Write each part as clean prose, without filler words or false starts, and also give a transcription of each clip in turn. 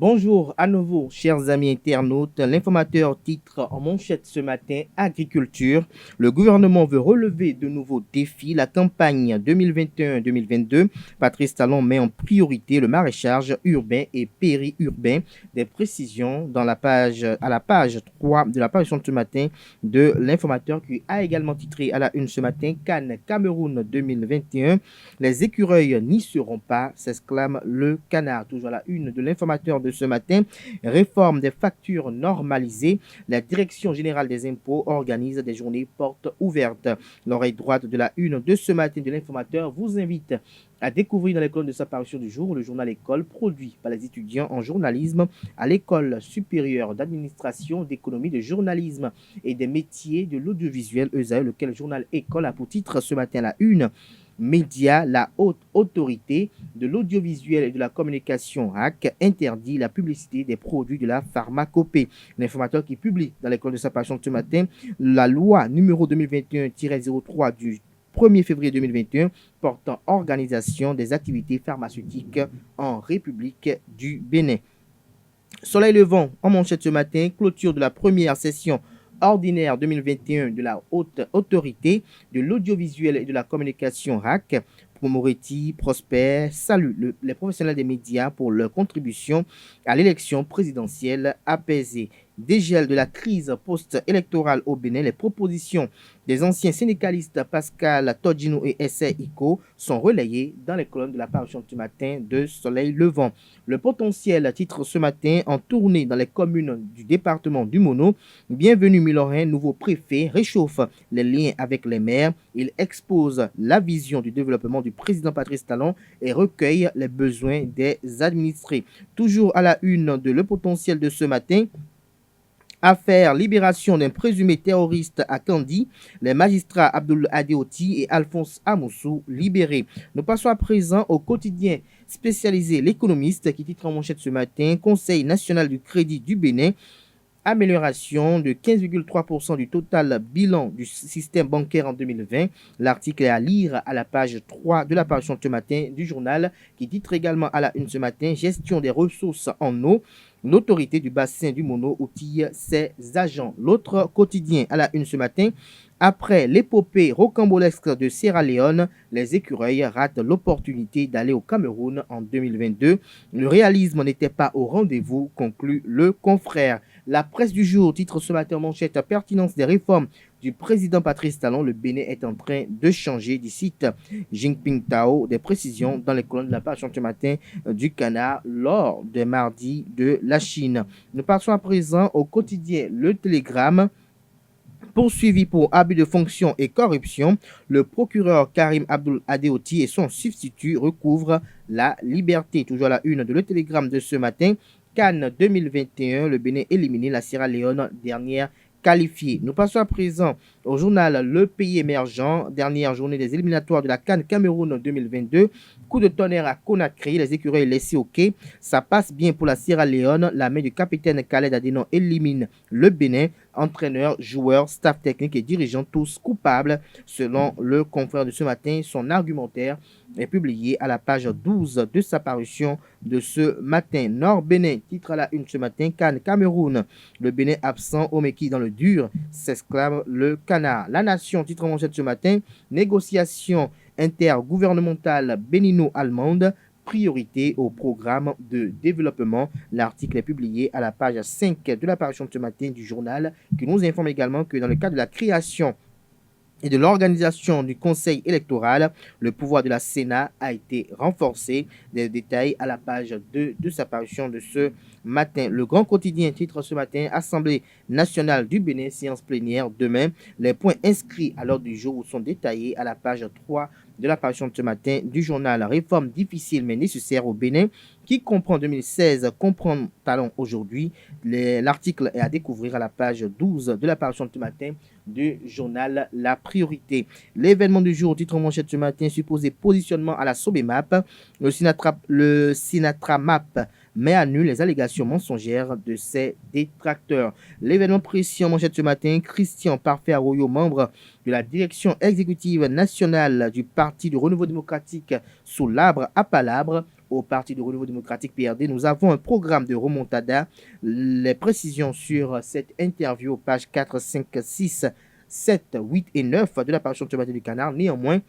Bonjour à nouveau, chers amis internautes. L'informateur titre en manchette ce matin Agriculture. Le gouvernement veut relever de nouveaux défis. La campagne 2021-2022, Patrice Talon met en priorité le maraîchage urbain et périurbain. Des précisions à la page 3 de la parution de ce matin de l'informateur qui a également titré à la une ce matin Cannes Cameroun 2021. Les écureuils n'y seront pas, s'exclame le canard. Toujours à la une de l'informateur de ce matin, réforme des factures normalisées. La Direction générale des impôts organise des journées portes ouvertes. L'oreille droite de la une de ce matin de l'informateur vous invite à découvrir dans les colonnes de sa parution du jour le journal École produit par les étudiants en journalisme à l'École supérieure d'administration, d'économie, de journalisme et des métiers de l'audiovisuel ESAE, lequel journal École a pour titre ce matin la une. Média, la haute autorité de l'audiovisuel et de la communication RAC interdit la publicité des produits de la pharmacopée. L'informateur qui publie dans l'école de sa parution ce matin la loi numéro 2021-03 du 1er février 2021 portant organisation des activités pharmaceutiques en République du Bénin. Soleil levant en manchette ce matin, clôture de la première session ordinaire 2021 de la haute autorité de l'audiovisuel et de la communication RAC. Moretti, Prosper salue les professionnels des médias pour leur contribution à l'élection présidentielle apaisée. Dégel de la crise post-électorale au Bénin, les propositions des anciens syndicalistes Pascal Todjino et Essay Iko sont relayées dans les colonnes de la parution du matin de Soleil Levant. Le potentiel titre ce matin en tournée dans les communes du département du Mono. Bienvenue Milorin, nouveau préfet, réchauffe les liens avec les maires. Il expose la vision du développement du président Patrice Talon et recueille les besoins des administrés. Toujours à la une de Le Potentiel de ce matin, affaire libération d'un présumé terroriste à Kandi, les magistrats Abdoul Adeoti et Alphonse Amoussou libérés. Nous passons à présent au quotidien spécialisé L'Économiste qui titre en manchette ce matin Conseil national du crédit du Bénin. Amélioration de 15,3% du total bilan du système bancaire en 2020. L'article est à lire à la page 3 de la parution ce matin du journal qui titre également à la une ce matin Gestion des ressources en eau. L'autorité du bassin du Mono outille ses agents. L'autre quotidien à la une ce matin. Après l'épopée rocambolesque de Sierra Leone, les écureuils ratent l'opportunité d'aller au Cameroun en 2022. Le réalisme n'était pas au rendez-vous, conclut le confrère. La presse du jour titre ce matin manchette pertinence des réformes du président Patrice Talon. Le Bénin est en train de changer, d'ici Jinping Tao. Des précisions dans les colonnes de la page ce matin du Canard lors des mardis de la Chine. Nous passons à présent au quotidien Le Télégramme. Poursuivi pour abus de fonction et corruption, le procureur Karim Abdoul Adeoti et son substitut recouvrent la liberté. Toujours à la une de Le Télégramme de ce matin, Cannes 2021, le Bénin éliminé, la Sierra Leone dernière qualifiée. Nous passons à présent au journal Le Pays émergent, dernière journée des éliminatoires de la Cannes Cameroun 2022. Coup de tonnerre à Conakry, les écureuils laissés au quai. Ça passe bien pour la Sierra Leone. La main du capitaine Khaled Adénon élimine le Bénin. Entraîneurs, joueurs, staff technique et dirigeants, tous coupables. Selon le confrère de ce matin, son argumentaire est publié à la page 12 de sa parution de ce matin. Nord-Bénin, titre à la une ce matin, Cannes Cameroun. Le Bénin absent, Omeki dans le dur, s'exclame le canard. La Nation, titre en manchette ce matin, négociation intergouvernementale bénino-allemande, priorité au programme de développement. L'article est publié à la page 5 de la parution de ce matin du journal qui nous informe également que dans le cadre de la création et de l'organisation du Conseil électoral, le pouvoir de la Sénat a été renforcé. Des détails à la page 2 de sa parution de ce matin. Le Grand Quotidien titre ce matin Assemblée nationale du Bénin, séance plénière demain. Les points inscrits à l'ordre du jour sont détaillés à la page 3 de la parution de ce matin du journal. Réforme difficile mais nécessaire au Bénin qui comprend 2016, comprend Talon aujourd'hui. L'article est à découvrir à la page 12 de la parution de ce matin du journal La Priorité. L'événement du jour, titre en manchette ce matin, supposé positionnement à la Sobemap. Le Sinatramap met à nu les allégations mensongères de ses détracteurs. L'événement précis en manchette ce matin, Christian Parfait Arroyo, membre de la direction exécutive nationale du Parti du Renouveau démocratique sous l'arbre à palabre, au Parti de Renouveau démocratique PRD. Nous avons un programme de remontada. Les précisions sur cette interview, pages 4, 5, 6, 7, 8 et 9 de la parution de ce matin du Canard. Néanmoins,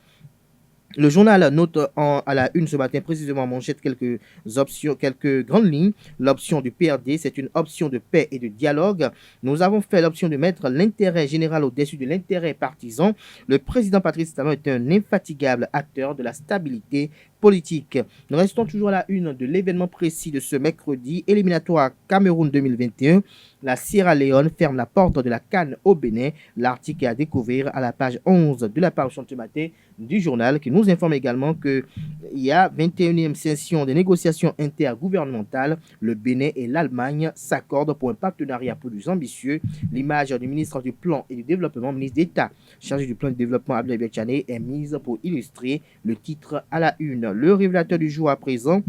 le journal note à la une ce matin précisément en manchette quelques options, quelques grandes lignes. L'option du PRD, c'est une option de paix et de dialogue. Nous avons fait l'option de mettre l'intérêt général au-dessus de l'intérêt partisan. Le président Patrice Talon est un infatigable acteur de la stabilité politique. Nous restons toujours à la une de l'événement précis de ce mercredi, éliminatoire Cameroun 2021. La Sierra Leone ferme la porte de la CAN au Bénin. L'article est à découvrir à la page 11 de la parution de ce matin du journal, qui nous informe également qu'il y a 21e session des négociations intergouvernementales. Le Bénin et l'Allemagne s'accordent pour un partenariat plus ambitieux. L'image du ministre du Plan et du Développement, ministre d'État chargé du Plan de développement Abdoulaye Biachane, est mise pour illustrer le titre à la une. Le révélateur du jour à présent: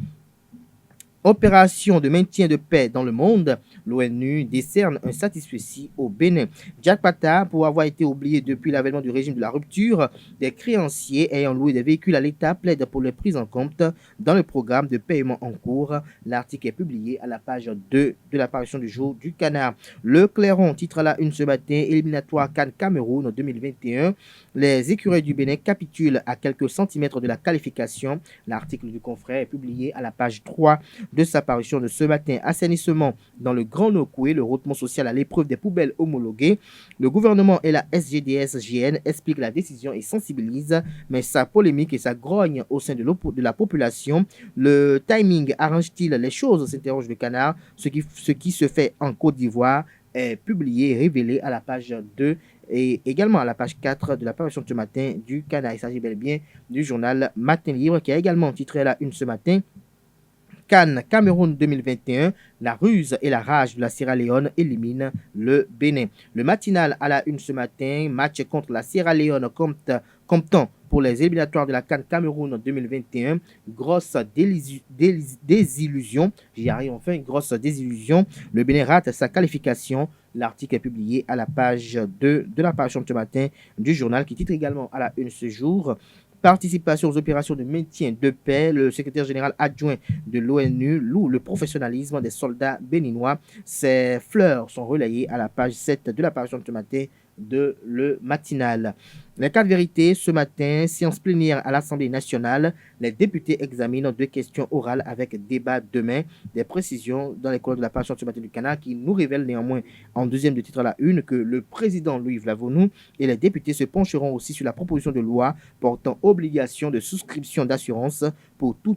opération de maintien de paix dans le monde, l'ONU décerne un satisfecit au Bénin. Jack Pata, pour avoir été oublié depuis l'avènement du régime de la rupture, des créanciers ayant loué des véhicules à l'État plaident pour les prises en compte dans le programme de paiement en cours. L'article est publié à la page 2 de l'apparition du jour du Canard. Le Clairon titre à la une ce matin: éliminatoire CAN Cameroun 2021. Les écureuils du Bénin capitulent à quelques centimètres de la qualification. L'article du confrère est publié à la page 3 de sa parution de ce matin. Assainissement dans le Grand Nokoué, le rôtement social à l'épreuve des poubelles homologuées. Le gouvernement et la SGDS-GN expliquent la décision et sensibilisent, mais sa polémique et sa grogne au sein de la population. Le timing arrange-t-il les choses, s'interroge le Canard. Ce qui se fait en Côte d'Ivoire est publié et révélé à la page 2 et également à la page 4 de la parution de ce matin du Canard. Il s'agit bel et bien du journal Matin Libre, qui a également titré à la une ce matin: CAN Cameroun 2021, la ruse et la rage de la Sierra Leone éliminent le Bénin. Le matinal à la une ce matin: match contre la Sierra Leone comptant pour les éliminatoires de la CAN Cameroun 2021. Grosse désillusion. J'y arrive enfin, grosse désillusion. Le Bénin rate sa qualification. L'article est publié à la page 2 de la parution de ce matin du journal, qui titre également à la une ce jour: participation aux opérations de maintien de paix. Le secrétaire général adjoint de l'ONU loue le professionnalisme des soldats béninois. Ces fleurs sont relayées à la page 7 de la parution de ce matin de Le Matinal. Les 4 vérités ce matin: séance plénière à l'Assemblée nationale. Les députés examinent 2 questions orales avec débat demain. Des précisions dans les colonnes de la parution de ce matin du Canard, qui nous révèlent néanmoins en deuxième de titre à la une que le président Louis Vlavonou et les députés se pencheront aussi sur la proposition de loi portant obligation de souscription d'assurance pour tout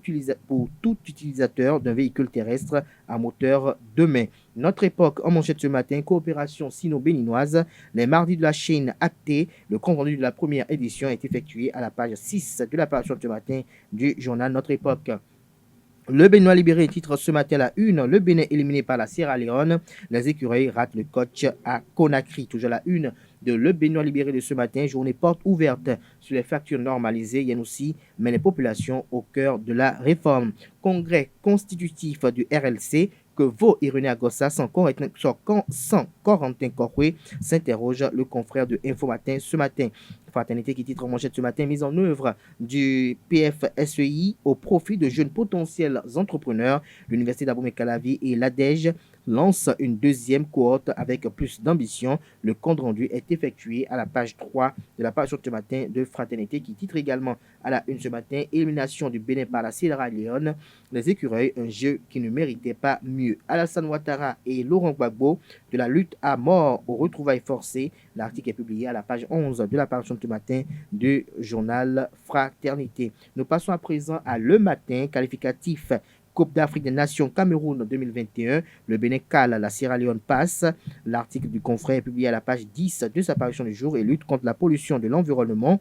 utilisateur d'un véhicule terrestre à moteur demain. Notre époque en manchette ce matin: coopération sino-béninoise. Les mardis de la Chine actés. Le compte rendu de la première édition est effectué à la page 6 de la parution de ce matin du journal Notre Époque. Le Béninois libéré titre ce matin à la une: le Bénin éliminé par la Sierra Leone. Les écureuils ratent le coach à Conakry. Toujours la une de Le Béninois libéré de ce matin: journée porte ouverte sur les factures normalisées. Yannoussi met les populations au cœur de la réforme. Congrès constitutif du RLC: que vaut Irénée Agossa sans Corentin Coroué, s'interroge le confrère de Info Matin ce matin. Fraternité qui titre en manchette ce matin: mise en œuvre du PFSEI au profit de jeunes potentiels entrepreneurs. L'Université d'Abomey-Calavi et l'ADEJ lancent une deuxième cohorte avec plus d'ambition. Le compte rendu est effectué à la page 3 de la page de ce matin de Fraternité, qui titre également à la une ce matin: élimination du Bénin par la Sierra Leone. Les écureuils, un jeu qui ne méritait pas mieux. Alassane Ouattara et Laurent Gbagbo, de la lutte à mort aux retrouvailles forcées. L'article est publié à la page 11 de la parution de ce matin du journal Fraternité. Nous passons à présent à Le Matin, qualificatif Coupe d'Afrique des Nations Cameroun 2021. Le Bénin cale, la Sierra Leone passe. L'article du confrère est publié à la page 10 de sa parution du jour: et lutte contre la pollution de l'environnement.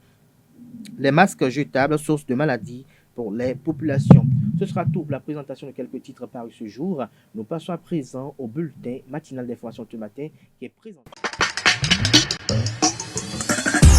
Les masques jetables, source de maladies pour les populations. Ce sera tout pour la présentation de quelques titres parus ce jour. Nous passons à présent au bulletin matinal d'information de ce matin, qui est présenté.